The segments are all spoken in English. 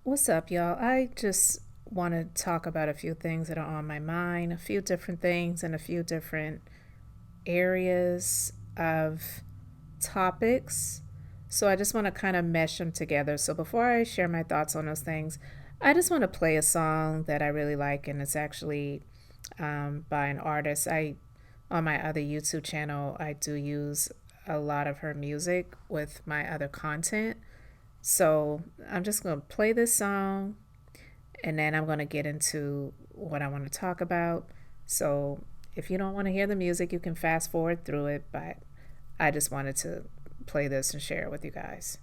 What's up, y'all? I just want to talk about a few things that are on my mind, a few different things, and a few different areas of topics. So I just want to kind of mesh them together. So before I share my thoughts on those things, I just want to play a song that I really like, and it's actually by an artist. I On my other YouTube channel, I do use a lot of her music with my other content. So I'm just going to play this song and then I'm going to get into what I want to talk about. So if you don't want to hear the music, you can fast forward through it, but I just wanted to play this and share it with you guys.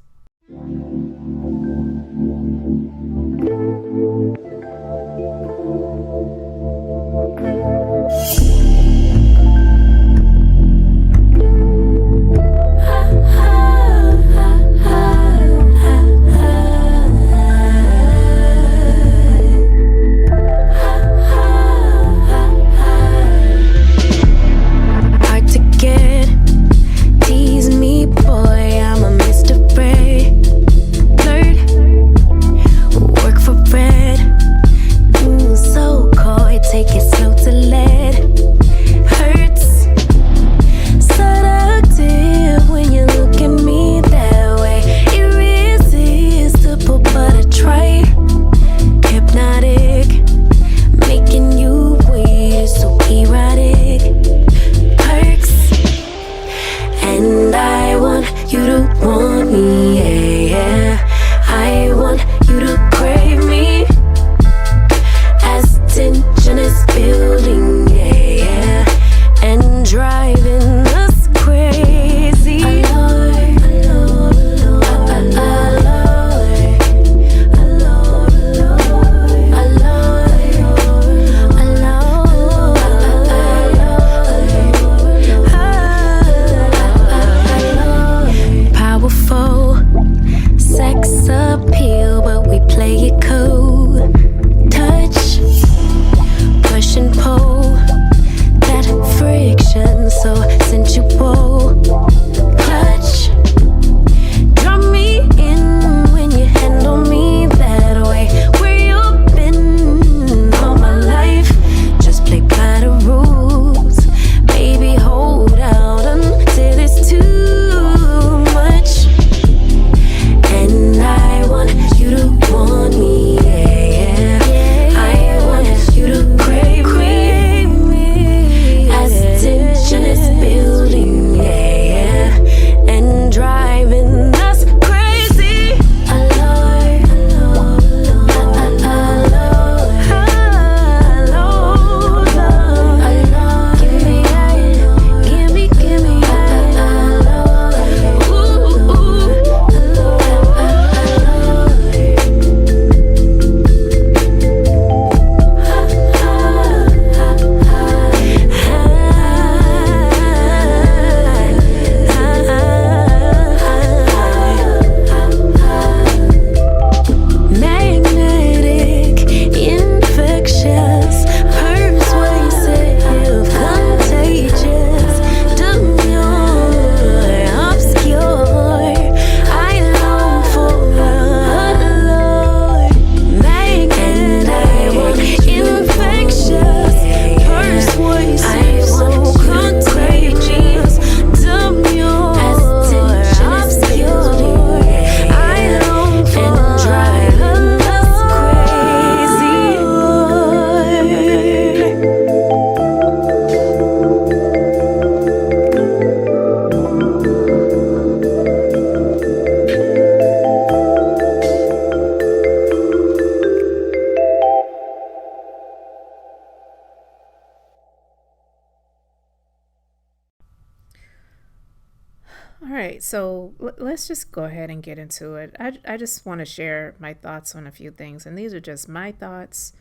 All right, so let's just go ahead and get into it. I just want to share my thoughts on a few things, and these are just my thoughts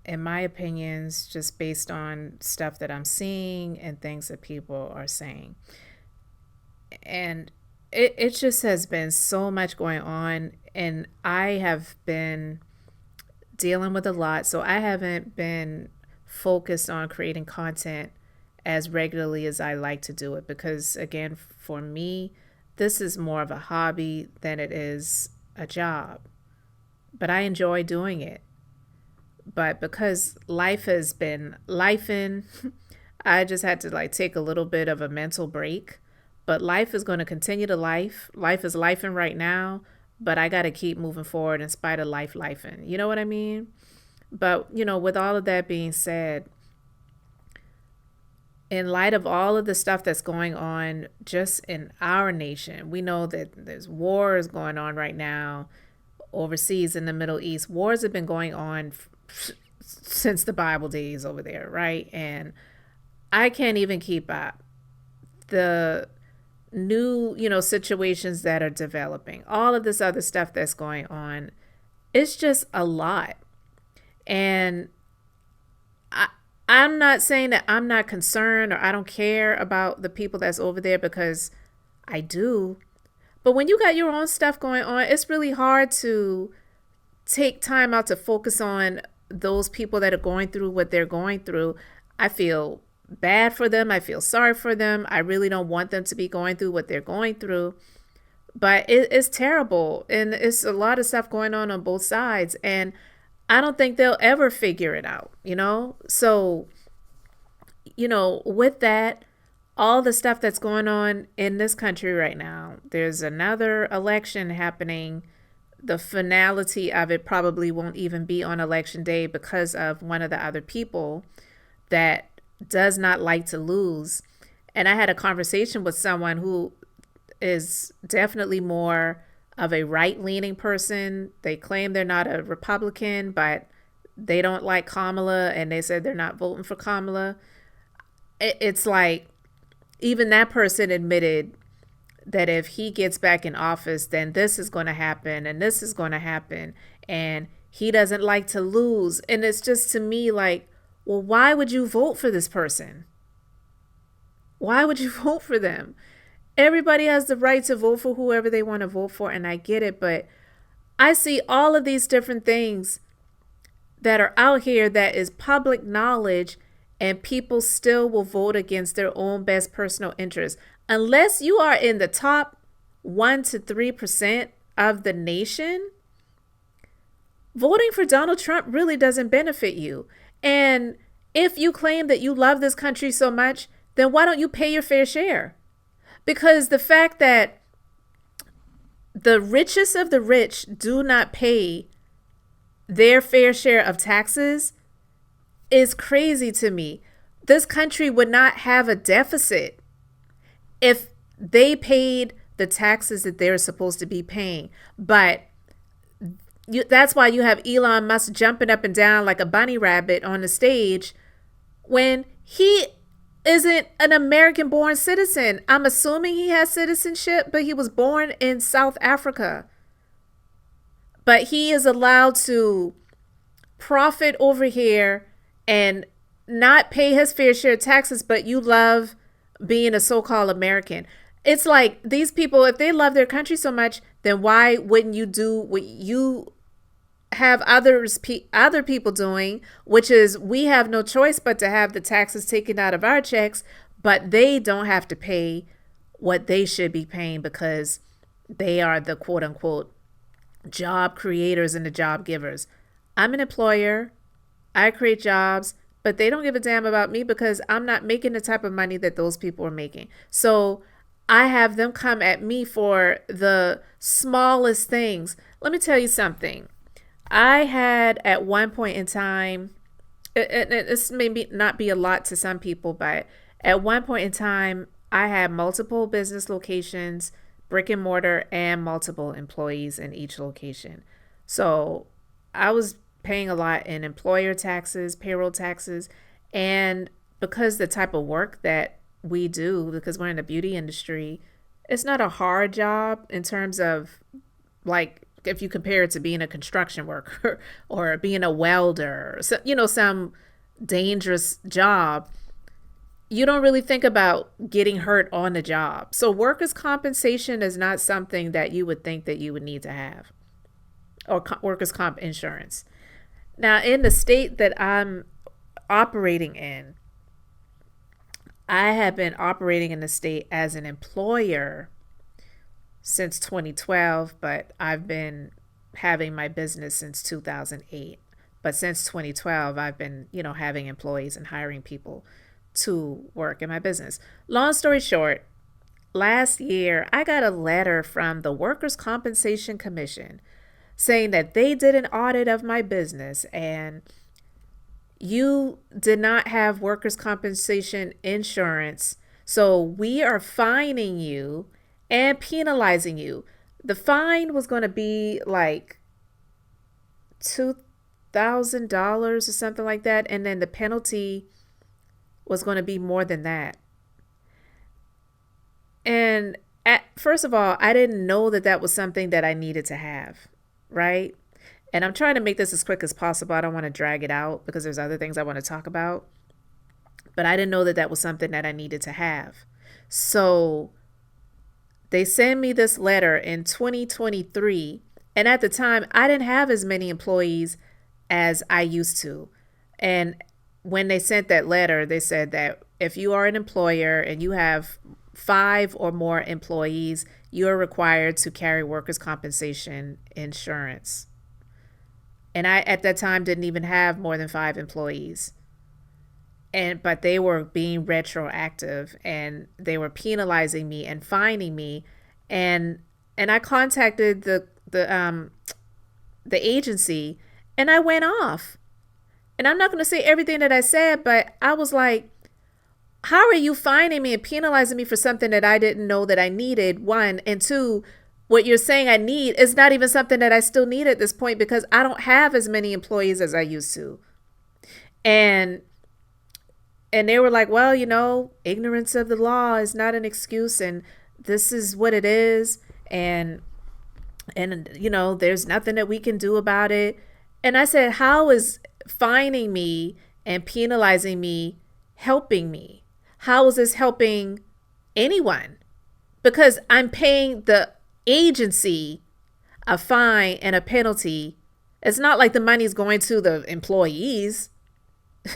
and my opinions, just based on stuff that I'm seeing and things that people are saying. And it just has been so much going on, and I have been dealing with a lot, so I haven't been focused on creating content as regularly as I like to do it because, again, for me, this is more of a hobby than it is a job. but I enjoy doing it. But because life has been lifing, I just had to like take a little bit of a mental break. But life is going to continue to life. Life is lifing right now, but I got to keep moving forward in spite of life lifing. You know what I mean? But, with all of that being said, in light of all of the stuff that's going on just in our nation, we know that there's wars going on right now overseas in the Middle East. Wars have been going on since the Bible days over there, right? And I can't even keep up. The new, situations that are developing, all of this other stuff that's going on, it's just a lot. And I'm not saying that I'm not concerned or I don't care about the people that's over there, because I do. But when you got your own stuff going on, it's really hard to take time out to focus on those people that are going through what they're going through. I feel bad for them. I feel sorry for them. I really don't want them to be going through what they're going through. But it's terrible. And it's a lot of stuff going on both sides. And I don't think they'll ever figure it out, So, with that, all the stuff that's going on in this country right now, there's another election happening. The finality of it probably won't even be on election day because of one of the other people that does not like to lose. And I had a conversation with someone who is definitely more of a right-leaning person. They claim they're not a Republican, but they don't like Kamala, and they said they're not voting for Kamala. It's like, even that person admitted that if he gets back in office, then this is going to happen, and this is going to happen, and he doesn't like to lose. And it's just, to me, like, well, why would you vote for this person? Why would you vote for them? Everybody has the right to vote for whoever they want to vote for, and I get it, but I see all of these different things that are out here that is public knowledge, and people still will vote against their own best personal interests. Unless you are in the top 1 to 3% of the nation, voting for Donald Trump really doesn't benefit you. And if you claim that you love this country so much, then why don't you pay your fair share? Because the fact that the richest of the rich do not pay their fair share of taxes is crazy to me. This country would not have a deficit if they paid the taxes that they're supposed to be paying. But that's why you have Elon Musk jumping up and down like a bunny rabbit on the stage when he isn't an American-born citizen. I'm assuming he has citizenship, but he was born in South Africa. But he is allowed to profit over here and not pay his fair share of taxes, but you love being a so-called American. It's like, these people, if they love their country so much, then why wouldn't you do what you have other people doing, which is, we have no choice but to have the taxes taken out of our checks, but they don't have to pay what they should be paying because they are the quote unquote job creators and the job givers. I'm an employer. I create jobs, but they don't give a damn about me because I'm not making the type of money that those people are making. So I have them come at me for the smallest things. Let me tell you something. I had at one point in time, this may not be a lot to some people, but at one point in time, I had multiple business locations, brick and mortar, and multiple employees in each location. So I was paying a lot in employer taxes, payroll taxes, and because the type of work that we do, because we're in the beauty industry, it's not a hard job in terms of, like, if you compare it to being a construction worker or being a welder, so, some dangerous job, you don't really think about getting hurt on the job. So workers' compensation is not something that you would think that you would need to have, or workers' comp insurance. Now, in the state that I'm operating in, I have been operating in the state as an employer since 2012, but I've been having my business since 2008. But since 2012, I've been, having employees and hiring people to work in my business. Long story short, last year I got a letter from the Workers' Compensation Commission saying that they did an audit of my business and you did not have workers' compensation insurance. So we are fining you and penalizing you. The fine was going to be like $2,000 or something like that. And then the penalty was going to be more than that. And first of all, I didn't know that that was something that I needed to have, right? And I'm trying to make this as quick as possible. I don't want to drag it out because there's other things I want to talk about. But I didn't know that that was something that I needed to have. So they sent me this letter in 2023. And at the time, I didn't have as many employees as I used to. And when they sent that letter, they said that if you are an employer and you have 5 or more employees, you are required to carry workers' compensation insurance. And I, at that time, didn't even have more than 5 employees. But they were being retroactive and they were penalizing me and fining me. And I contacted the agency and I went off. And I'm not going to say everything that I said, but I was like, how are you fining me and penalizing me for something that I didn't know that I needed? 1, and 2, what you're saying I need is not even something that I still need at this point because I don't have as many employees as I used to. And they were like, well, ignorance of the law is not an excuse and this is what it is. And there's nothing that we can do about it. And I said, how is fining me and penalizing me helping me? How is this helping anyone? Because I'm paying the agency a fine and a penalty. It's not like the money's going to the employees,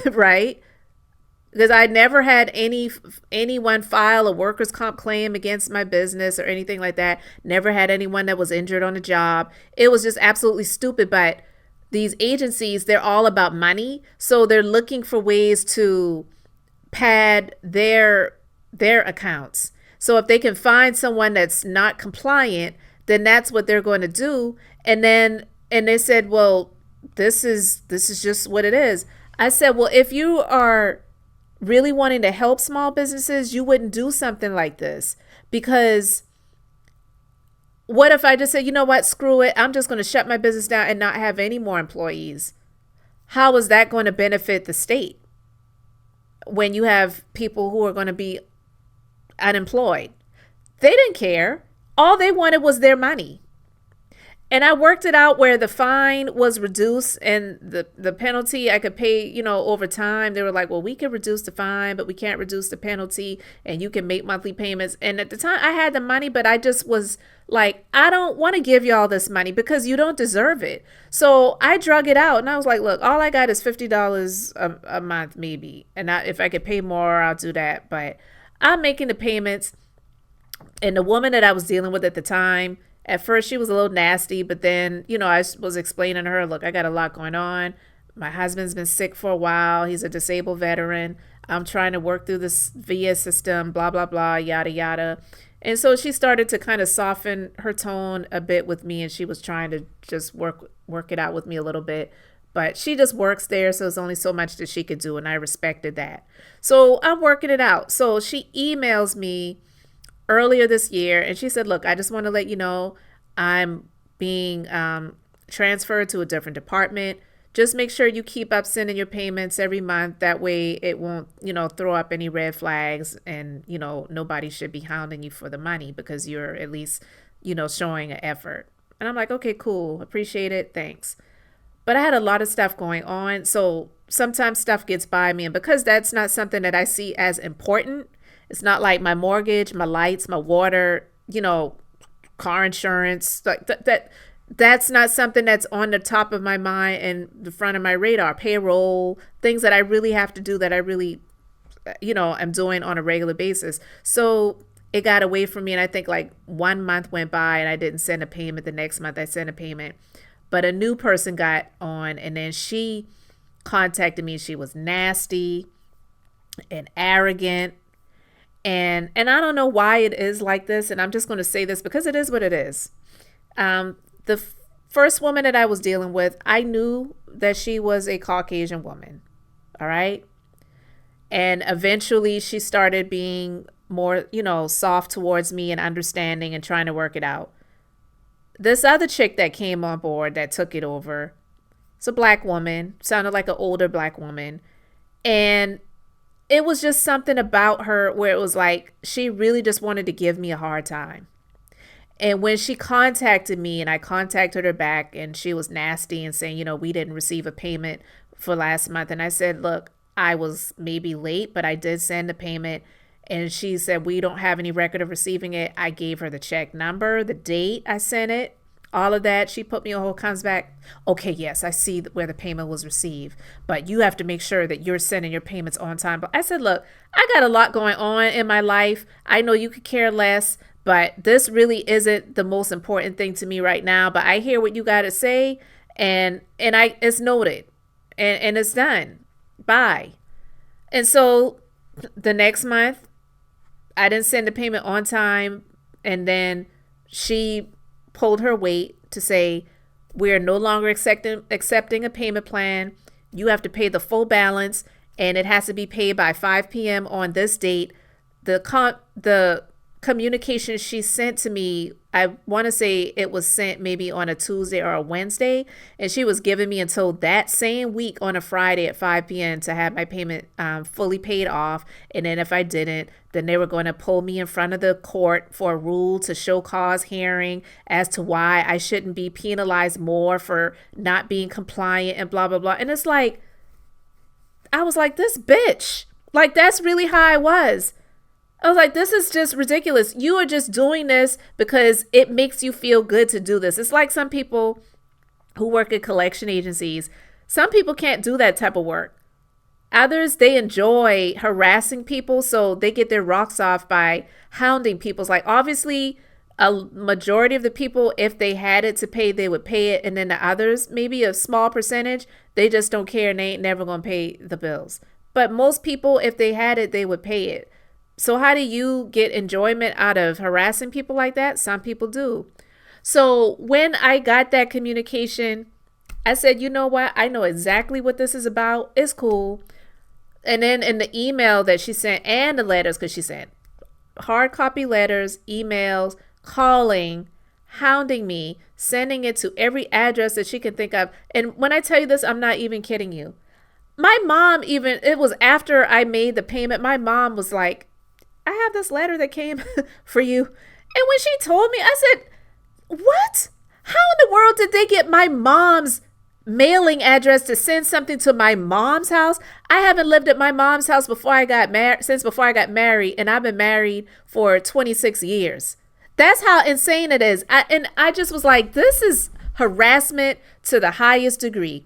right? Because I never had anyone file a workers' comp claim against my business or anything like that. Never had anyone that was injured on the job. It was just absolutely stupid. But these agencies, they're all about money. So they're looking for ways to pad their accounts. So if they can find someone that's not compliant, then that's what they're going to do. And they said, well, this is just what it is. I said, well, if you are really wanting to help small businesses, you wouldn't do something like this. Because what if I just said, you know what, screw it, I'm just going to shut my business down and not have any more employees? How is that going to benefit the state when you have people who are going to be unemployed? They didn't care. All they wanted was their money. And I worked it out where the fine was reduced and the penalty I could pay, over time. They were like, well, we can reduce the fine, but we can't reduce the penalty and you can make monthly payments. And at the time I had the money, but I just was like, I don't want to give y'all this money because you don't deserve it. So I drug it out and I was like, look, all I got is $50 a month maybe. And if I could pay more, I'll do that. But I'm making the payments. And the woman that I was dealing with at the time, at first she was a little nasty, but then, I was explaining to her, look, I got a lot going on. My husband's been sick for a while. He's a disabled veteran. I'm trying to work through this VA system, blah, blah, blah, yada, yada. And so she started to kind of soften her tone a bit with me, and she was trying to just work it out with me a little bit. But she just works there, so it's only so much that she could do, and I respected that. So I'm working it out. So she emails me earlier this year, and she said, look, I just want to let you know I'm being transferred to a different department. Just make sure you keep up sending your payments every month. That way it won't, throw up any red flags, and, nobody should be hounding you for the money because you're at least, showing an effort. And I'm like, okay, cool. Appreciate it. Thanks. But I had a lot of stuff going on. So sometimes stuff gets by me. And because that's not something that I see as important, it's not like my mortgage, my lights, my water, car insurance, like that's not something that's on the top of my mind and the front of my radar. Payroll, things that I really have to do that I really, I'm doing on a regular basis. So it got away from me. And I think like 1 month went by and I didn't send a payment. The next month I sent a payment. but a new person got on, and then she contacted me. She was nasty and arrogant. And I don't know why it is like this. And I'm just going to say this because it is what it is. The first woman that I was dealing with, I knew that she was a Caucasian woman. All right. And eventually she started being more, soft towards me and understanding and trying to work it out. This other chick that came on board that took it over, it's a black woman, sounded like an older black woman. And it was just something about her where it was like she really just wanted to give me a hard time. And when she contacted me and I contacted her back, and she was nasty and saying, we didn't receive a payment for last month. And I said, look, I was maybe late, but I did send the payment. And she said, we don't have any record of receiving it. I gave her the check number, the date I sent it, all of that. She put me on hold, comes back. Okay, yes, I see where the payment was received, but you have to make sure that you're sending your payments on time. But I said, look, I got a lot going on in my life. I know you could care less, but this really isn't the most important thing to me right now. But I hear what you got to say, and it's noted, and it's done. Bye. And so the next month, I didn't send the payment on time, and then she pulled her weight to say, we're no longer accepting a payment plan. You have to pay the full balance, and it has to be paid by 5 p.m. on this date. The communication she sent to me, I want to say it was sent maybe on a Tuesday or a Wednesday, and she was giving me until that same week on a Friday at 5 p.m. to have my payment fully paid off. And then if I didn't, then they were going to pull me in front of the court for a rule to show cause hearing as to why I shouldn't be penalized more for not being compliant and blah, blah, blah. And it's like, I was like, this bitch, like, that's really how I was. I was like, this is just ridiculous. You are just doing this because it makes you feel good to do this. It's like some people who work at collection agencies. Some people can't do that type of work. Others, they enjoy harassing people, so they get their rocks off by hounding people. It's like, obviously, a majority of the people, if they had it to pay, they would pay it. And then the others, maybe a small percentage, they just don't care and they ain't never going to pay the bills. But most people, if they had it, they would pay it. So how do you get enjoyment out of harassing people like that? Some people do. So when I got that communication, I said, you know what? I know exactly what this is about. It's cool. And then in the email that she sent and the letters, because she sent hard copy letters, emails, calling, hounding me, sending it to every address that she can think of. And when I tell you this, I'm not even kidding you. My mom it was after I made the payment, my mom was like, I have this letter that came for you. And when she told me, I said, what? How in the world did they get my mom's mailing address to send something to my mom's house? I haven't lived at my mom's house since before I got married, and I've been married for 26 years. That's how insane it is. I just was like, this is harassment to the highest degree.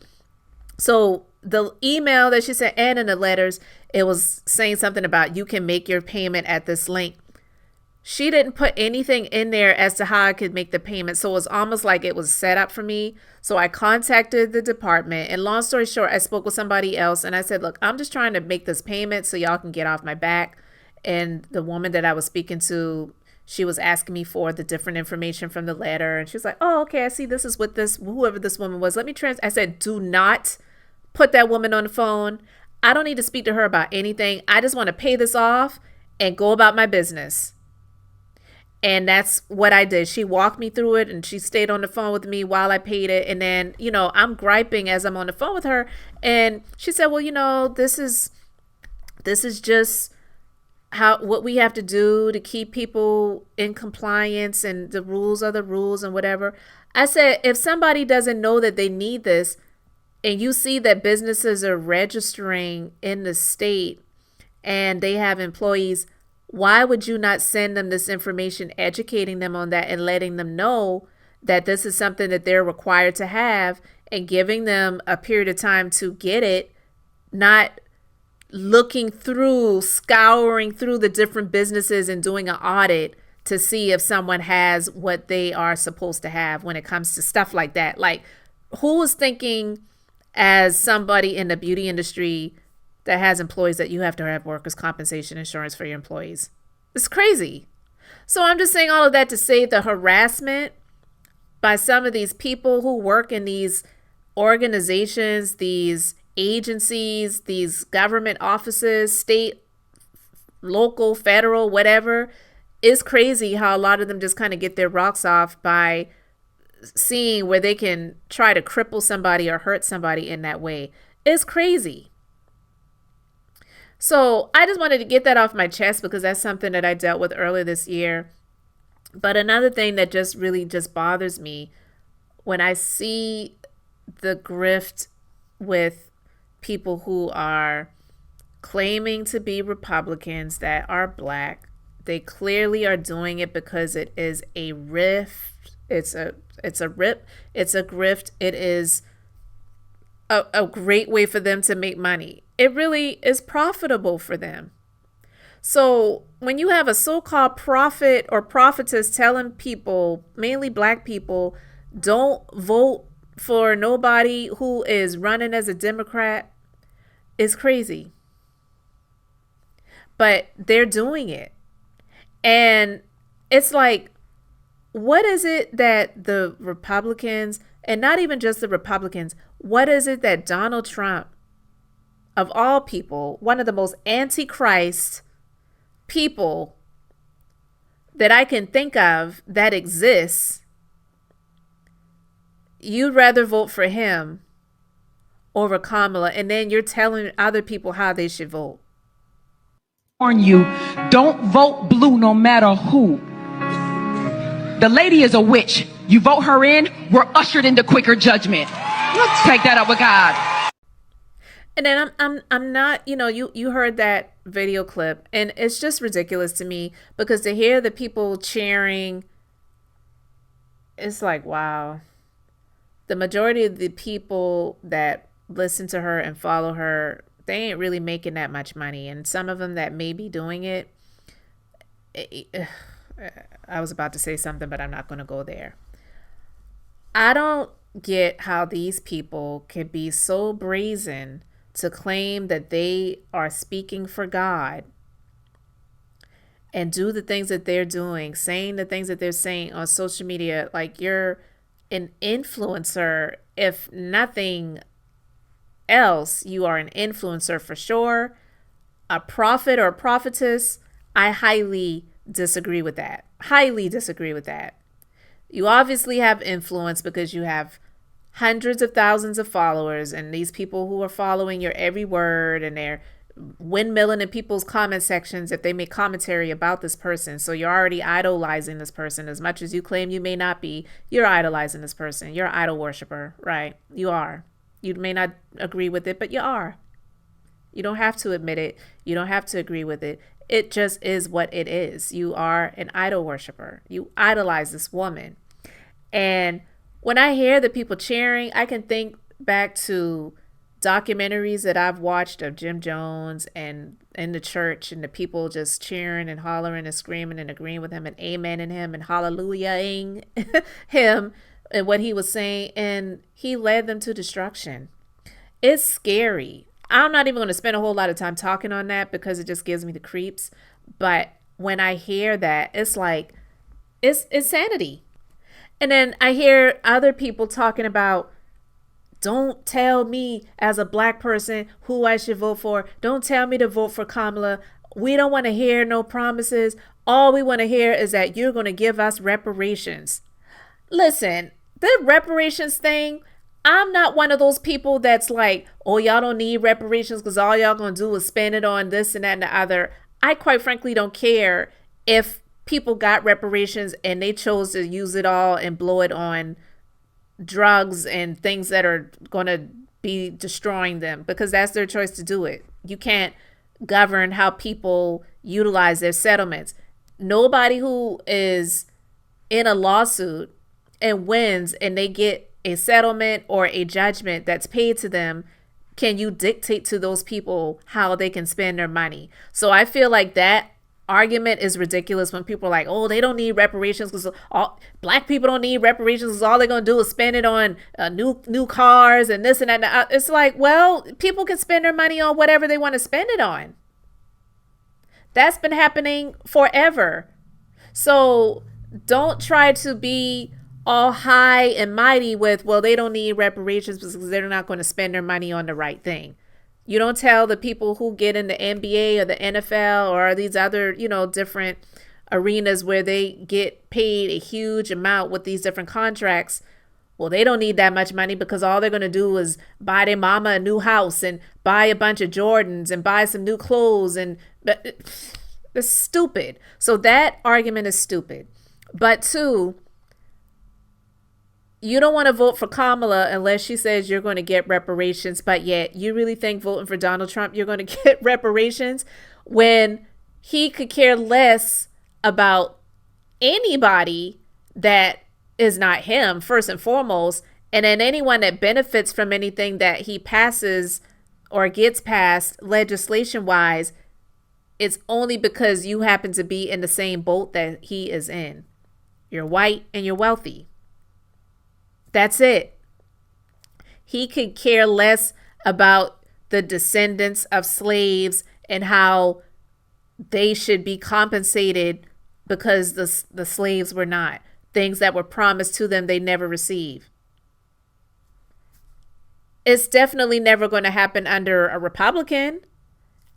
So the email that she sent and in the letters, it was saying something about you can make your payment at this link. She didn't put anything in there as to how I could make the payment. So it was almost like it was set up for me. So I contacted the department, and long story short, I spoke with somebody else and I said, look, I'm just trying to make this payment so y'all can get off my back. And the woman that I was speaking to, she was asking me for the different information from the letter. And she was like, oh, okay, I see this is what whoever this woman was. I said, do not put that woman on the phone. I don't need to speak to her about anything. I just want to pay this off and go about my business. And that's what I did. She walked me through it, and she stayed on the phone with me while I paid it. And then, I'm griping as I'm on the phone with her. And she said, well, this is just what we have to do to keep people in compliance, and the rules are the rules and whatever. I said, if somebody doesn't know that they need this, and you see that businesses are registering in the state and they have employees, why would you not send them this information, educating them on that and letting them know that this is something that they're required to have, and giving them a period of time to get it, not scouring through the different businesses and doing an audit to see if someone has what they are supposed to have when it comes to stuff like that. Like, who is thinking as somebody in the beauty industry that has employees that you have to have workers' compensation insurance for your employees? It's crazy. So I'm just saying all of that to say the harassment by some of these people who work in these organizations, these agencies, these government offices, state, local, federal, whatever, is crazy how a lot of them just kind of get their rocks off by seeing where they can try to cripple somebody or hurt somebody in that way. It's crazy. So I just wanted to get that off my chest because that's something that I dealt with earlier this year. But another thing that just really just bothers me when I see the grift with people who are claiming to be Republicans that are black. They clearly are doing it because it is a rift. It's a rip. It's a grift. It is a great way for them to make money. It really is profitable for them. So when you have a so-called prophet or prophetess telling people, mainly black people, don't vote for nobody who is running as a Democrat, it's crazy. But they're doing it. And it's like, what is it that the Republicans, and not even just the Republicans, what is it that Donald Trump, of all people, one of the most antichrist people that I can think of that exists, you'd rather vote for him over Kamala, and then you're telling other people how they should vote. Warn you, don't vote blue no matter who. The lady is a witch. You vote her in, we're ushered into quicker judgment. Let's take that up with God. And then I'm not, you heard that video clip, and it's just ridiculous to me because to hear the people cheering, it's like, wow. The majority of the people that listen to her and follow her, they ain't really making that much money. And some of them that may be doing it, I was about to say something, but I'm not going to go there. I don't get how these people can be so brazen to claim that they are speaking for God and do the things that they're doing, saying the things that they're saying on social media, like you're an influencer. If nothing else, you are an influencer for sure. A prophet or a prophetess, I highly disagree with that. Highly disagree with that. You obviously have influence because you have hundreds of thousands of followers, and these people who are following your every word, and they're windmilling in people's comment sections if they make commentary about this person. So you're already idolizing this person. As much as you claim you may not be, you're idolizing this person. You're an idol worshiper, right? You are. You may not agree with it, but you are. You don't have to admit it. You don't have to agree with it. It just is what it is. You are an idol worshiper. You idolize this woman. And when I hear the people cheering, I can think back to documentaries that I've watched of Jim Jones and in the church, and the people just cheering and hollering and screaming and agreeing with him and amening him and hallelujahing him and what he was saying. And he led them to destruction. It's scary. I'm not even going to spend a whole lot of time talking on that because it just gives me the creeps. But when I hear that, it's like, it's insanity. And then I hear other people talking about, don't tell me as a black person who I should vote for. Don't tell me to vote for Kamala. We don't want to hear no promises. All we want to hear is that you're going to give us reparations. Listen, the reparations thing, I'm not one of those people that's like, oh, y'all don't need reparations because all y'all going to do is spend it on this and that and the other. I quite frankly don't care if people got reparations and they chose to use it all and blow it on drugs and things that are going to be destroying them, because that's their choice to do it. You can't govern how people utilize their settlements. Nobody who is in a lawsuit and wins and they get a settlement or a judgment that's paid to them, can you dictate to those people how they can spend their money? So I feel like that argument is ridiculous when people are like, oh, they don't need reparations because all black people don't need reparations because all they're going to do is spend it on new cars and this and that. It's like, well, people can spend their money on whatever they want to spend it on. That's been happening forever. So don't try to be all high and mighty with, well, they don't need reparations because they're not going to spend their money on the right thing. You don't tell the people who get in the NBA or the NFL or these other, different arenas where they get paid a huge amount with these different contracts. Well, they don't need that much money because all they're going to do is buy their mama a new house and buy a bunch of Jordans and buy some new clothes. And it's stupid. So that argument is stupid. But two, you don't want to vote for Kamala unless she says you're going to get reparations, but yet you really think voting for Donald Trump, you're going to get reparations when he could care less about anybody that is not him, first and foremost. And then anyone that benefits from anything that he passes or gets passed legislation wise, it's only because you happen to be in the same boat that he is in. You're white and you're wealthy. That's it. He could care less about the descendants of slaves and how they should be compensated because the slaves were not. Things that were promised to them, they never received. It's definitely never going to happen under a Republican.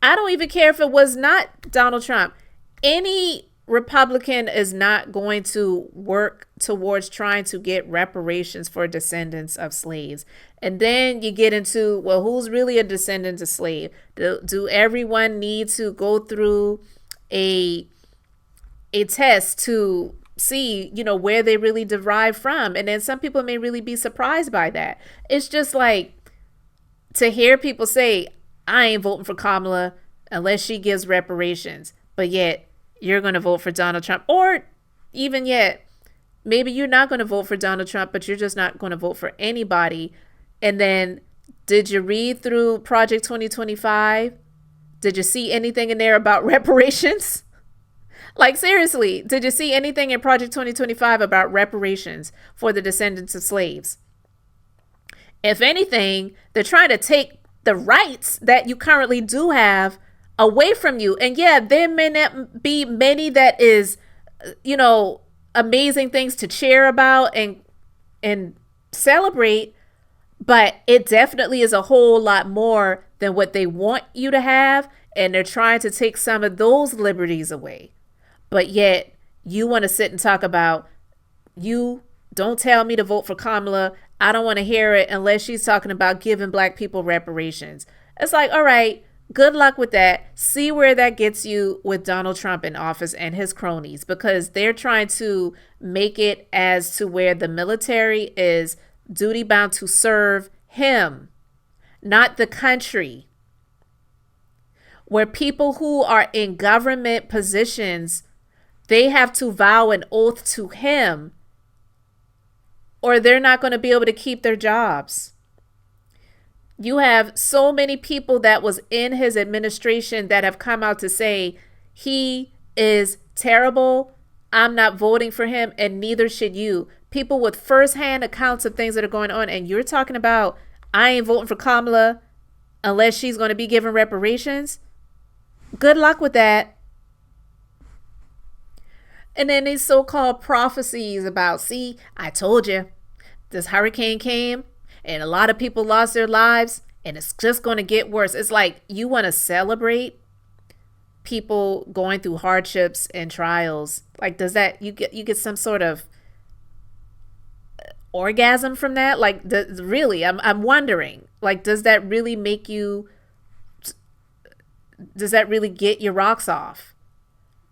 I don't even care if it was not Donald Trump. Any Republican is not going to work towards trying to get reparations for descendants of slaves. And then you get into, well, who's really a descendant of slave? Do everyone need to go through a test to see, where they really derive from? And then some people may really be surprised by that. It's just like to hear people say, I ain't voting for Kamala unless she gives reparations, but yet you're going to vote for Donald Trump. Or even yet, maybe you're not going to vote for Donald Trump, but you're just not going to vote for anybody. And then, did you read through Project 2025? Did you see anything in there about reparations? Like, seriously, did you see anything in Project 2025 about reparations for the descendants of slaves? If anything, they're trying to take the rights that you currently do have away from you. And yeah, there may not be many that is, amazing things to cheer about and celebrate, but it definitely is a whole lot more than what they want you to have. And they're trying to take some of those liberties away. But yet you want to sit and talk about, you don't tell me to vote for Kamala. I don't want to hear it unless she's talking about giving black people reparations. It's like, all right, good luck with that. See where that gets you with Donald Trump in office and his cronies, because they're trying to make it as to where the military is duty bound to serve him, not the country. Where people who are in government positions, they have to vow an oath to him, or they're not going to be able to keep their jobs. You have so many people that was in his administration that have come out to say he is terrible. I'm not voting for him, and neither should you. People with firsthand accounts of things that are going on, and you're talking about, I ain't voting for Kamala unless she's going to be given reparations. Good luck with that. And then these so-called prophecies about, see, I told you, this hurricane came and a lot of people lost their lives and it's just going to get worse. It's like, you want to celebrate people going through hardships and trials. Like, does that, you get some sort of orgasm from that? Like, really, I'm wondering, like, does that really make you, does that really get your rocks off?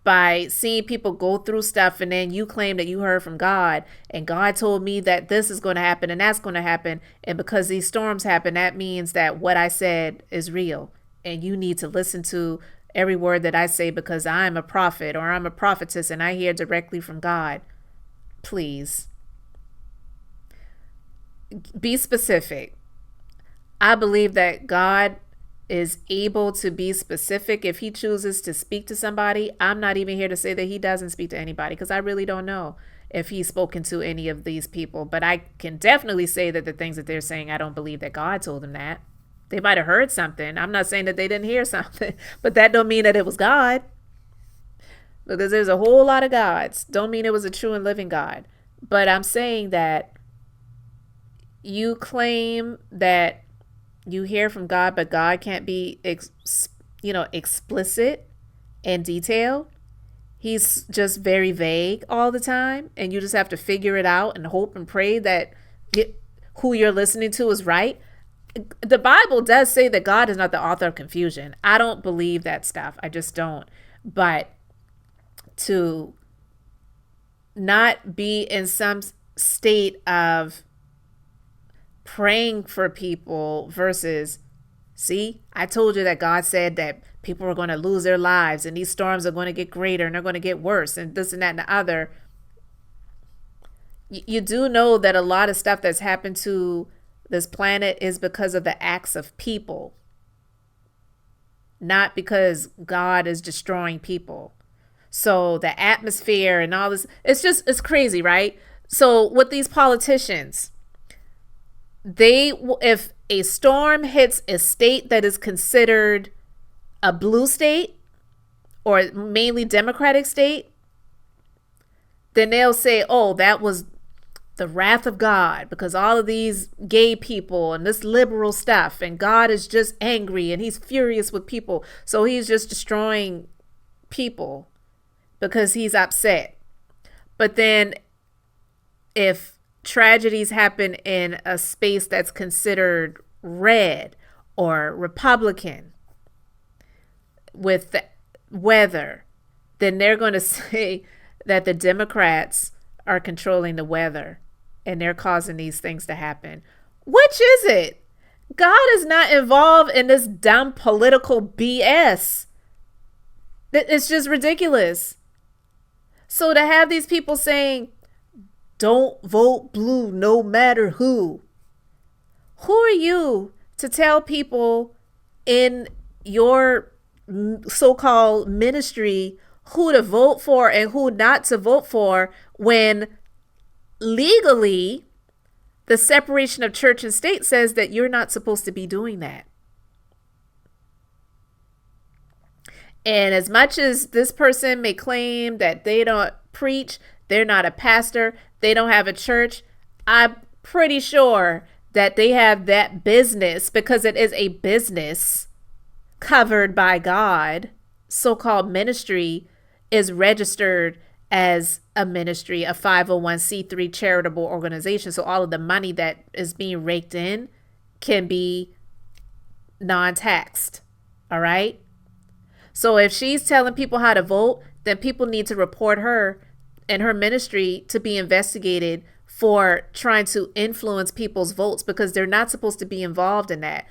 By seeing people go through stuff and then you claim that you heard from God and God told me that this is going to happen and that's going to happen. And because these storms happen, that means that what I said is real. And you need to listen to every word that I say because I'm a prophet or I'm a prophetess and I hear directly from God. Please. Be specific. I believe that God is able to be specific if he chooses to speak to somebody. I'm not even here to say that he doesn't speak to anybody, because I really don't know if he's spoken to any of these people. But I can definitely say that the things that they're saying, I don't believe that God told them that. They might have heard something. I'm not saying that they didn't hear something, but that don't mean that it was God, because there's a whole lot of gods. Don't mean it was a true and living God. But I'm saying that you claim that you hear from God, but God can't be, explicit and detailed. He's just very vague all the time, and you just have to figure it out and hope and pray that who you're listening to is right. The Bible does say that God is not the author of confusion. I don't believe that stuff. I just don't. But to not be in some state of praying for people versus, see, I told you that God said that people are going to lose their lives and these storms are going to get greater and they're going to get worse and this and that and the other. You do know that a lot of stuff that's happened to this planet is because of the acts of people, not because God is destroying people. So the atmosphere and all this, it's crazy, right? So with these politicians, if a storm hits a state that is considered a blue state or mainly Democratic state, then they'll say, oh, that was the wrath of God because all of these gay people and this liberal stuff, and God is just angry and he's furious with people. So he's just destroying people because he's upset. But then if tragedies happen in a space that's considered red or Republican with the weather, then they're going to say that the Democrats are controlling the weather and they're causing these things to happen. Which is it? God is not involved in this dumb political BS. It's just ridiculous. So to have these people saying, don't vote blue no matter who. Who are you to tell people in your so-called ministry who to vote for and who not to vote for when legally the separation of church and state says that you're not supposed to be doing that? And as much as this person may claim that they don't preach, they're not a pastor, they don't have a church, I'm pretty sure that they have that business, because it is a business covered by God. So-called ministry is registered as a ministry, a 501c3 charitable organization. So all of the money that is being raked in can be non-taxed. All right. So if she's telling people how to vote, then people need to report her and her ministry to be investigated for trying to influence people's votes, because they're not supposed to be involved in that.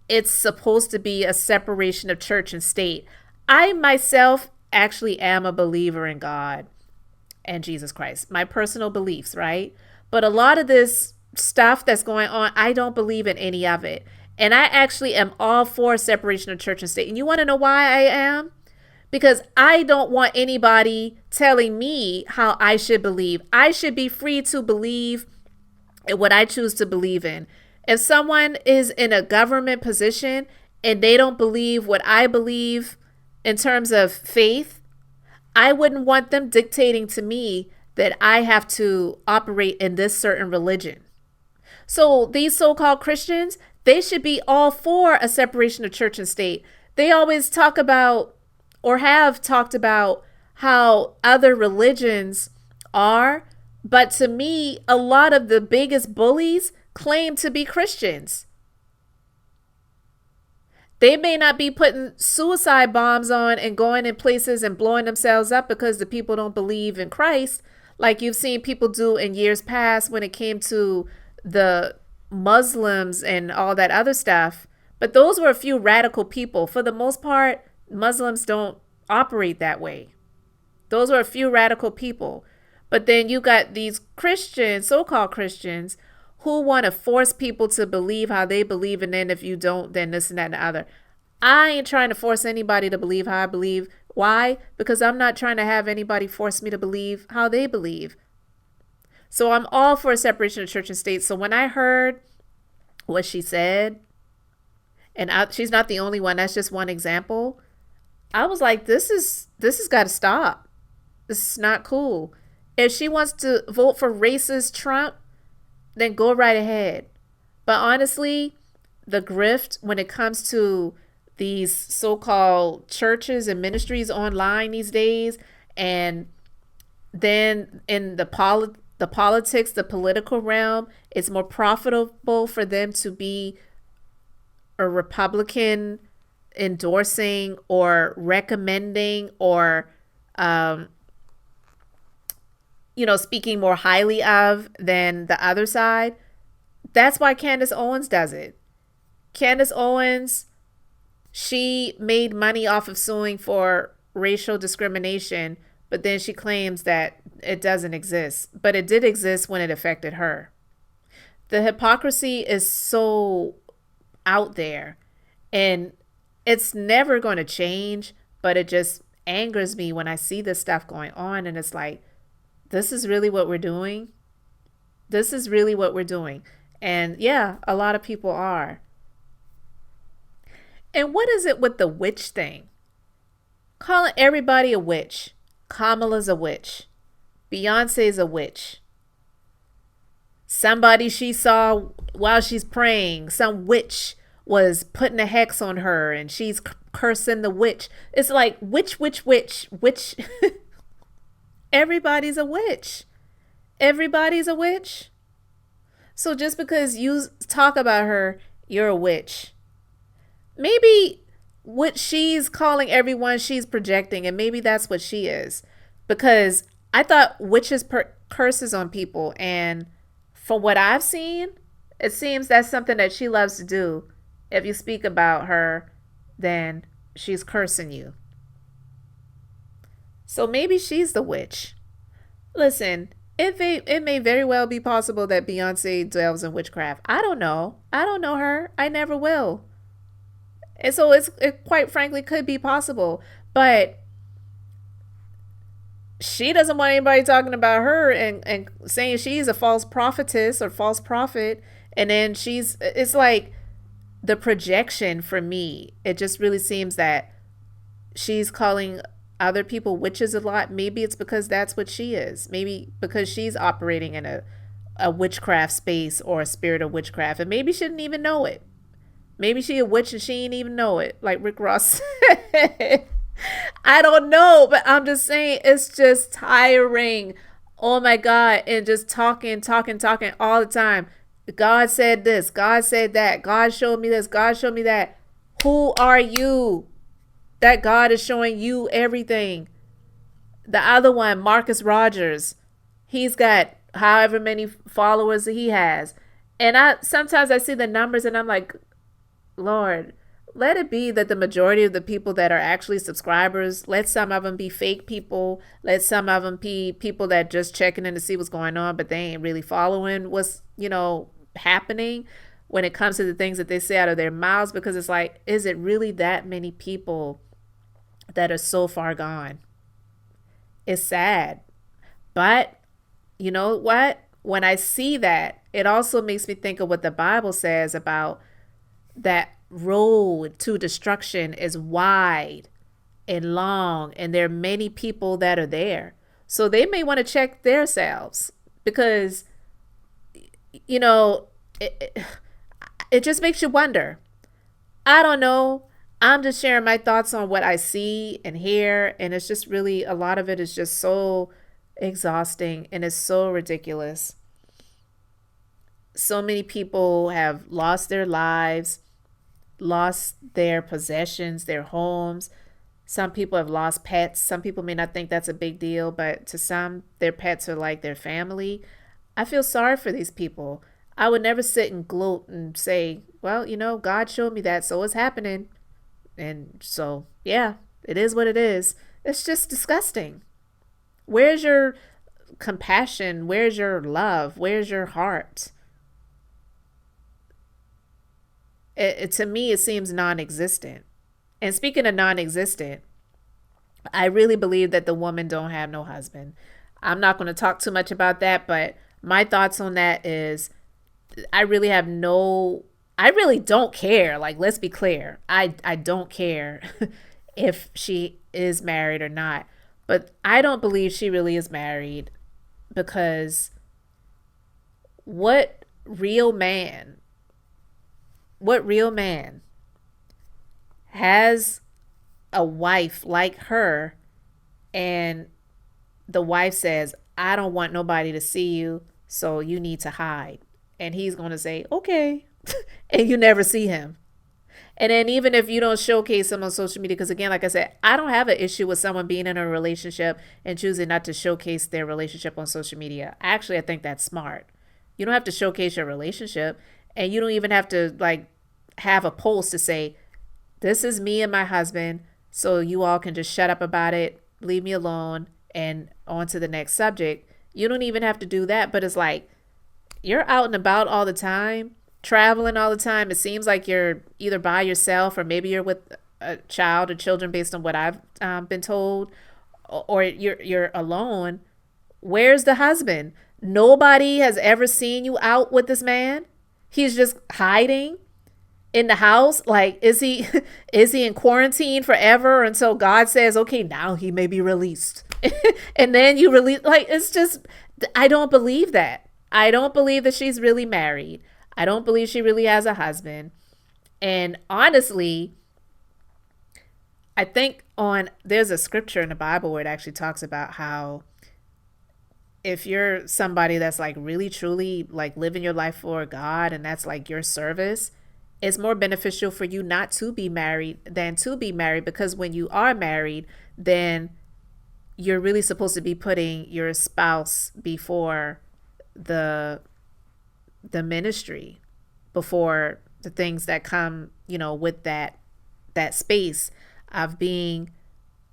It's supposed to be a separation of church and state. I myself actually am a believer in God and Jesus Christ, my personal beliefs, right? But a lot of this stuff that's going on, I don't believe in any of it. And I actually am all for separation of church and state. And you want to know why I am? Because I don't want anybody telling me how I should believe. I should be free to believe in what I choose to believe in. If someone is in a government position and they don't believe what I believe in terms of faith, I wouldn't want them dictating to me that I have to operate in this certain religion. So these so-called Christians, they should be all for a separation of church and state. They always talk about, or have talked about, how other religions are. But to me, a lot of the biggest bullies claim to be Christians. They may not be putting suicide bombs on and going in places and blowing themselves up because the people don't believe in Christ, like you've seen people do in years past when it came to the Muslims and all that other stuff. But those were a few radical people. For the most part, Muslims don't operate that way. Those are a few radical people. But then you got these Christians, so-called Christians, who want to force people to believe how they believe, and then if you don't, then this and that and the other. I ain't trying to force anybody to believe how I believe. Why? Because I'm not trying to have anybody force me to believe how they believe. So I'm all for a separation of church and state. So when I heard what she said, and she's not the only one, that's just one example, I was like, this has got to stop. This is not cool. If she wants to vote for racist Trump, then go right ahead. But honestly, the grift when it comes to these so-called churches and ministries online these days, and then in the politics, the political realm, it's more profitable for them to be a Republican endorsing or recommending or um, speaking more highly of than the other side. That's why Candace Owens does it. Candace Owens, she made money off of suing for racial discrimination, but then she claims that it doesn't exist. But it did exist when it affected her. The hypocrisy is so out there, and it's never going to change, but it just angers me when I see this stuff going on, and it's like, this is really what we're doing. This is really what we're doing. And yeah, a lot of people are. And what is it with the witch thing? Calling everybody a witch. Kamala's a witch. Beyonce's a witch. Somebody she saw while she's praying, some witch was putting a hex on her and she's cursing the witch. It's like, witch. Everybody's a witch. Everybody's a witch. So just because you talk about her, you're a witch. Maybe what she's calling everyone, she's projecting, and maybe that's what she is. Because I thought witches curses on people, and from what I've seen, it seems that's something that she loves to do. If you speak about her, then she's cursing you. So maybe she's the witch. Listen, it may very well be possible that Beyonce delves in witchcraft. I don't know. I don't know her. I never will. And so it quite frankly could be possible. But she doesn't want anybody talking about her and saying she's a false prophetess or false prophet. And then it's like the projection for me. It just really seems that she's calling other people witches a lot. Maybe it's because that's what she is. Maybe because she's operating in a witchcraft space or a spirit of witchcraft. And maybe she didn't even know it. Maybe she a witch and she didn't even know it, like Rick Ross said. I don't know, but I'm just saying it's just tiring. Oh my God. And just talking all the time. God said this. God said that. God showed me this. God showed me that. Who are you? That God is showing you everything. The other one, Marcus Rogers, he's got however many followers he has. And sometimes I see the numbers and I'm like, Lord, let it be that the majority of the people that are actually subscribers, let some of them be fake people. Let some of them be people that just checking in to see what's going on, but they ain't really following what's, happening when it comes to the things that they say out of their mouths. Because it's like, is it really that many people that are so far gone? It's sad. But you know what? When I see that, it also makes me think of what the Bible says about that road to destruction is wide and long, and there are many people that are there. So they may want to check themselves, because, it just makes you wonder. I don't know. I'm just sharing my thoughts on what I see and hear, and it's just really, a lot of it is just so exhausting and it's so ridiculous. So many people have lost their lives, lost their possessions, their homes. Some people have lost pets. Some people may not think that's a big deal, but to some, their pets are like their family. I feel sorry for these people. I would never sit and gloat and say, well, God showed me that, so it's happening. And so, yeah, it is what it is. It's just disgusting. Where's your compassion? Where's your love? Where's your heart? To me, it seems non-existent. And speaking of non-existent, I really believe that the woman don't have no husband. I'm not going to talk too much about that, but my thoughts on that is I really have no I really don't care. Like, let's be clear. I don't care if she is married or not. But I don't believe she really is married because what real man, what real man has a wife like her and the wife says, I don't want nobody to see you, so you need to hide. And he's going to say, okay. And you never see him. And then even if you don't showcase him on social media, because again, like I said, I don't have an issue with someone being in a relationship and choosing not to showcase their relationship on social media. Actually, I think that's smart. You don't have to showcase your relationship, and you don't even have to like have a post to say, this is me and my husband, so you all can just shut up about it, leave me alone, and on to the next subject. You don't even have to do that, but it's like you're out and about all the time, traveling all the time. It seems like you're either by yourself or maybe you're with a child or children based on what I've been told, or you're alone. Where's the husband? Nobody has ever seen you out with this man. He's just hiding in the house. Like, is he is he in quarantine forever until God says, okay, now he may be released? And then you release. Like, it's just, I don't believe that. I don't believe that she's really married. I don't believe she really has a husband. And honestly, I think there's a scripture in the Bible where it actually talks about how if you're somebody that's like really truly like living your life for God and that's like your service, it's more beneficial for you not to be married than to be married, because when you are married, then you're really supposed to be putting your spouse before the ministry, before the things that come, with that space of being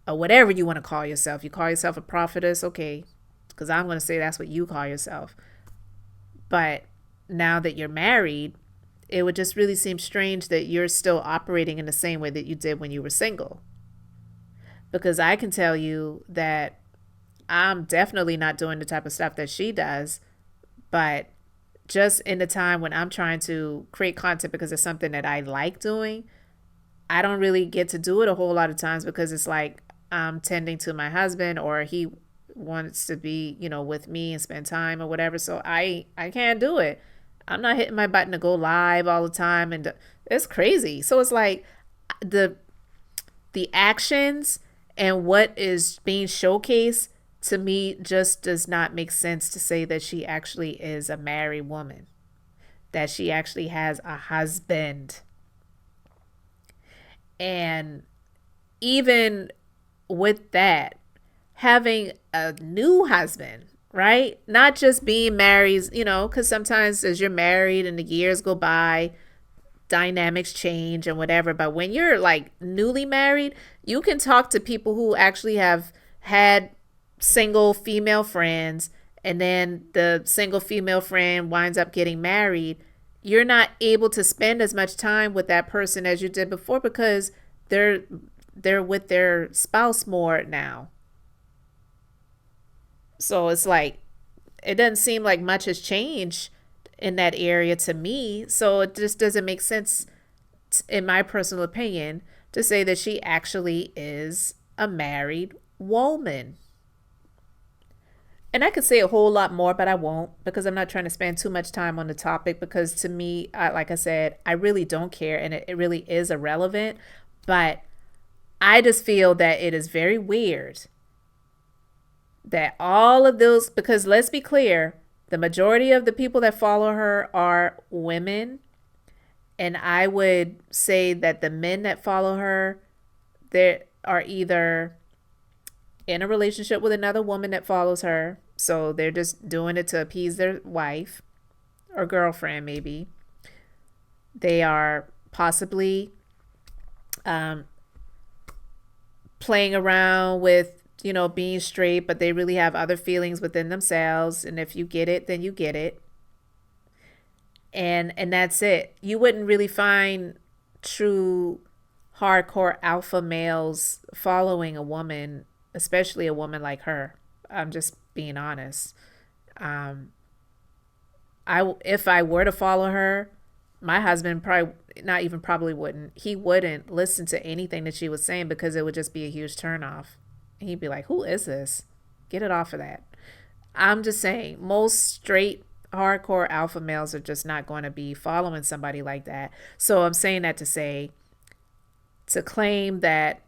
whatever you want to call yourself. You call yourself a prophetess, okay, because I'm going to say that's what you call yourself. But now that you're married, it would just really seem strange that you're still operating in the same way that you did when you were single. Because I can tell you that I'm definitely not doing the type of stuff that she does, but just in the time when I'm trying to create content because it's something that I like doing, I don't really get to do it a whole lot of times because it's like I'm tending to my husband, or he wants to be, with me and spend time or whatever. So I can't do it. I'm not hitting my button to go live all the time, and it's crazy. So it's like the actions and what is being showcased to me just does not make sense to say that she actually is a married woman, that she actually has a husband. And even with that, having a new husband, right? Not just being married, because sometimes as you're married and the years go by, dynamics change and whatever. But when you're like newly married, you can talk to people who actually have had single female friends, and then the single female friend winds up getting married. You're not able to spend as much time with that person as you did before because they're with their spouse more now. So it's like it doesn't seem like much has changed in that area to me. So it just doesn't make sense, in my personal opinion, to say that she actually is a married woman. And I could say a whole lot more, but I won't, because I'm not trying to spend too much time on the topic, because to me, like I said, I really don't care, and it really is irrelevant. But I just feel that it is very weird that all of those, because let's be clear, the majority of the people that follow her are women. And I would say that the men that follow her, they are either in a relationship with another woman that follows her. So they're just doing it to appease their wife or girlfriend, maybe. They are possibly playing around with, being straight, but they really have other feelings within themselves. And if you get it, then you get it. And that's it. You wouldn't really find true hardcore alpha males following a woman, especially a woman like her. I'm just being honest. Um, if I were to follow her, my husband probably not even probably wouldn't. He wouldn't listen to anything that she was saying because it would just be a huge turnoff. He'd be like, "Who is this? Get it off of that." I'm just saying, most straight hardcore alpha males are just not going to be following somebody like that. So I'm saying that to say, to claim that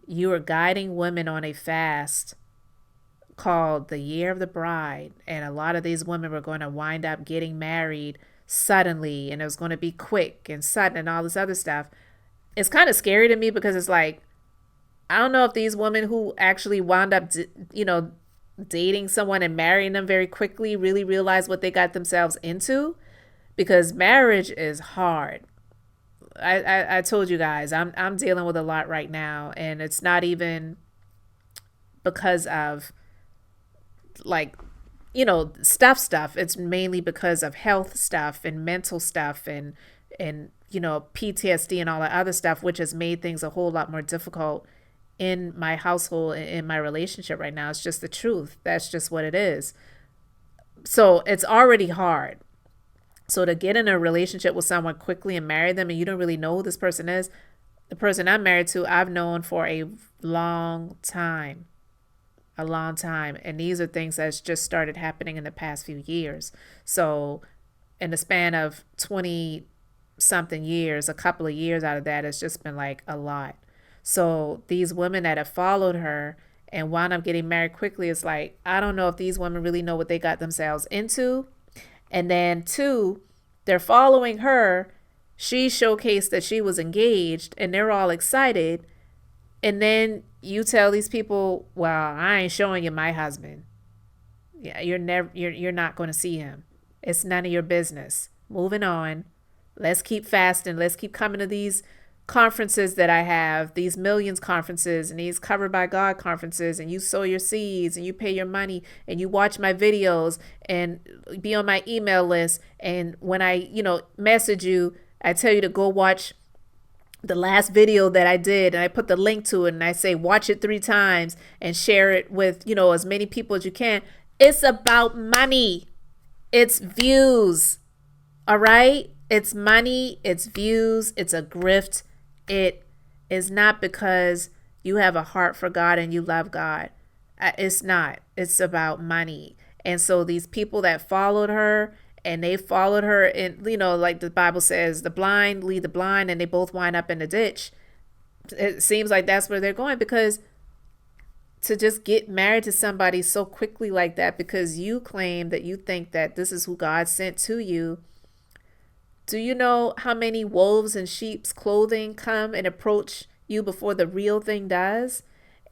you are guiding women on a fast called the Year of the Bride, and a lot of these women were going to wind up getting married suddenly, and it was going to be quick and sudden and all this other stuff. It's kind of scary to me because it's like, I don't know if these women who actually wound up, dating someone and marrying them very quickly really realize what they got themselves into, because marriage is hard. I told you guys, I'm dealing with a lot right now, and it's not even because of like stuff. It's mainly because of health stuff and mental stuff and PTSD and all that other stuff, which has made things a whole lot more difficult in my household, in my relationship right now. It's just the truth. That's just what it is. So it's already hard. So to get in a relationship with someone quickly and marry them, and you don't really know who this person is. The person I'm married to, I've known for a long time. A long time. And these are things that's just started happening in the past few years. So in the span of 20 something years, a couple of years out of that, it's just been like a lot. So these women that have followed her and wound up getting married quickly, it's like, I don't know if these women really know what they got themselves into. And then two, they're following her. She showcased that she was engaged and they're all excited. And then you tell these people, well, I ain't showing you my husband. Yeah, you're not going to see him. It's none of your business. Moving on. Let's keep fasting. Let's keep coming to these conferences that I have, these millions conferences and these covered by God conferences, and you sow your seeds and you pay your money and you watch my videos and be on my email list. And when I, message you, I tell you to go watch the last video that I did, and I put the link to it, and I say, watch it 3 times and share it with, as many people as you can. It's about money. It's views. All right. It's money. It's views. It's a grift. It is not because you have a heart for God and you love God. It's not. It's about money. And so these people that followed her, and they followed her, and like the Bible says, the blind lead the blind, and they both wind up in the ditch. It seems like that's where they're going, because to just get married to somebody so quickly like that because you claim that you think that this is who God sent to you. Do you know how many wolves in sheep's clothing come and approach you before the real thing does?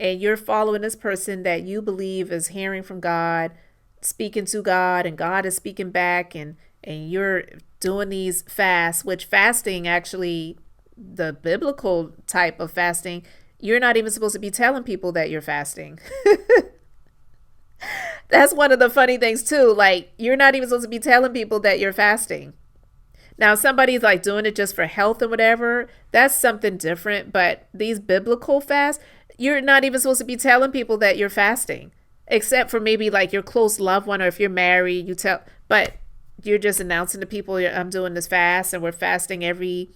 And you're following this person that you believe is hearing from God, speaking to God, and God is speaking back, and you're doing these fasts, which fasting, actually, the biblical type of fasting, you're not even supposed to be telling people that you're fasting. That's one of the funny things too. Like, you're not even supposed to be telling people that you're fasting. Now, somebody's like doing it just for health and whatever, that's something different. But these biblical fasts, you're not even supposed to be telling people that you're fasting, except for maybe like your close loved one, or if you're married, you tell, but you're just announcing to people, I'm doing this fast, and we're fasting every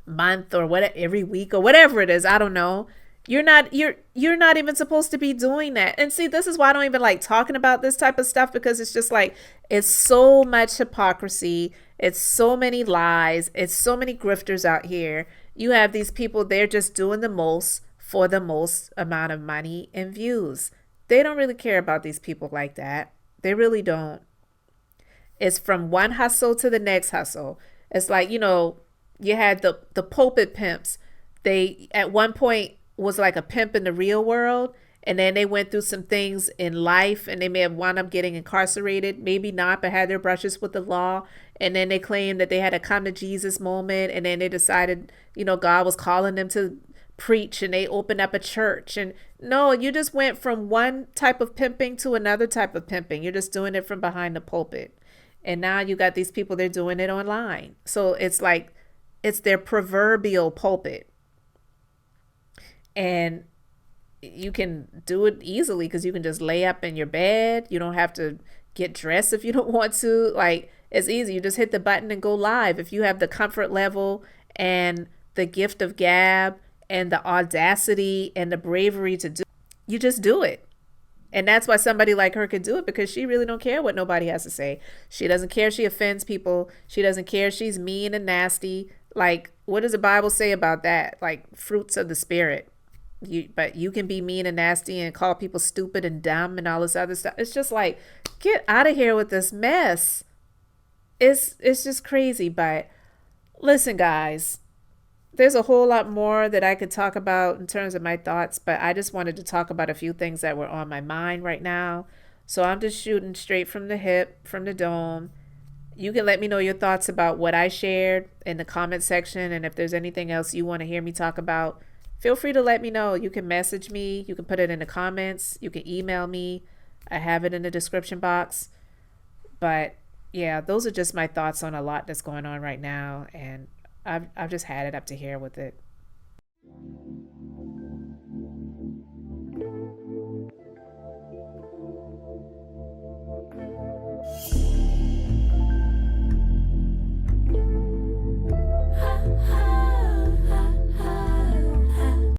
month or what, every week or whatever it is. I don't know. You're not even supposed to be doing that. And see, this is why I don't even like talking about this type of stuff, because it's just like, it's so much hypocrisy. It's so many lies. It's so many grifters out here. You have these people, they're just doing the most for the most amount of money and views. They don't really care about these people like that. They really don't. It's from one hustle to the next hustle. It's like, you had the pulpit pimps. They at one point was like a pimp in the real world, and then they went through some things in life, and they may have wound up getting incarcerated, maybe not, but had their brushes with the law. And then they claimed that they had a come to Jesus moment, and then they decided, God was calling them to preach, and they opened up a church. And no, you just went from one type of pimping to another type of pimping. You're just doing it from behind the pulpit. And now you got these people, they're doing it online. So it's like, it's their proverbial pulpit. And you can do it easily because you can just lay up in your bed. You don't have to get dressed if you don't want to. Like, it's easy. You just hit the button and go live. If you have the comfort level and the gift of gab and the audacity and the bravery to do, you just do it. And that's why somebody like her could do it, because she really don't care what nobody has to say. She doesn't care if she offends people. She doesn't care if she's mean and nasty. Like, what does the Bible say about that? Like, fruits of the spirit. But you can be mean and nasty and call people stupid and dumb and all this other stuff. It's just like, get out of here with this mess. It's just crazy. But listen, guys, there's a whole lot more that I could talk about in terms of my thoughts, but I just wanted to talk about a few things that were on my mind right now. So I'm just shooting straight from the hip, from the dome. You can let me know your thoughts about what I shared in the comment section, and if there's anything else you want to hear me talk about, feel free to let me know. You can message me, you can put it in the comments, you can email me. I have it in the description box. But yeah, those are just my thoughts on a lot that's going on right now, and I've just had it up to here with it.